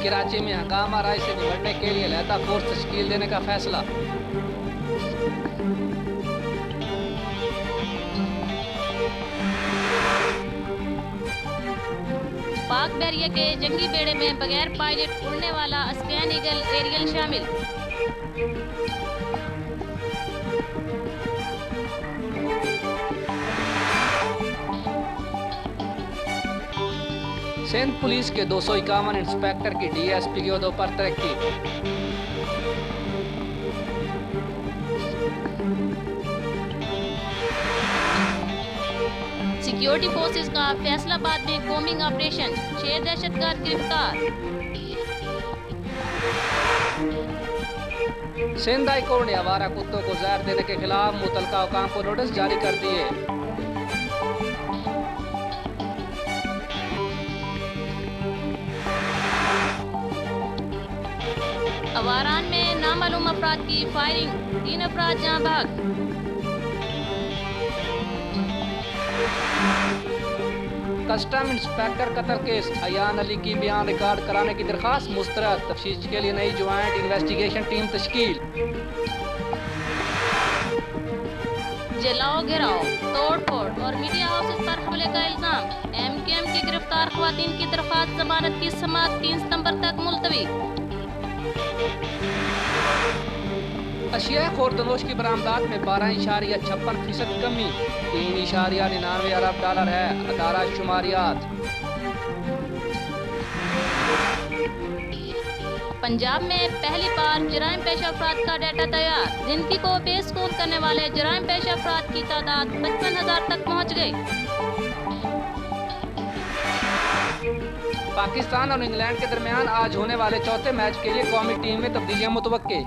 कराची में हंगामा राय से निपटने के लिए लहता फोर्स तश्कील देने का फैसला। पाक बैरिया के जंगी बेड़े में बगैर पायलट उड़ने वाला अस्कैन ईगल एरियल शामिल। सिंध पुलिस के 251 इंस्पेक्टर की डीएसपी के ओहदों पर तरक्की। सिक्योरिटी फोर्सेस का फैसलाबाद में कोमिंग ऑपरेशन, 6 दहशतगर्द गिरफ्तार। सिंध हाई कोर्ट ने आवारा कुत्तों को जहर देने के खिलाफ मुतलका हुकाम को नोटिस जारी कर दिए। अवारान में नामालूम अफराद की फायरिंग, 3 अफराद जहां भाग। कस्टम इंस्पेक्टर कत्ल केस, अयान अली की बयान रिकॉर्ड कराने की दरखास्त मुस्तरद। तफ्तीश के लिए नई ज्वाइंट इन्वेस्टिगेशन टीम तश्कील। जलाओ गिराओ, तोड़ फोड़ और मीडिया हाउसेस पर हमले का इल्जाम। एमकेएम की गिरफ्तार खवातीन की दरखास्त जमानत की समाअत 3 सितंबर तक मुलतवी। अशिया खुर्दनोश की बरामदात में 12.56% कमी, 3.99 अरब डॉलर है अदारा शुमारियात। पंजाब में पहली बार जराइम पेशा अफराद का डाटा तैयार। जिंदगी को बेसुकून करने वाले जराइम पेशा अफराद की तादाद 55,000 तक पहुँच गई। पाकिस्तान और इंग्लैंड के दरमियान आज होने वाले चौथे मैच के लिए कौमी टीम में तब्दीलियां मुतवक्के।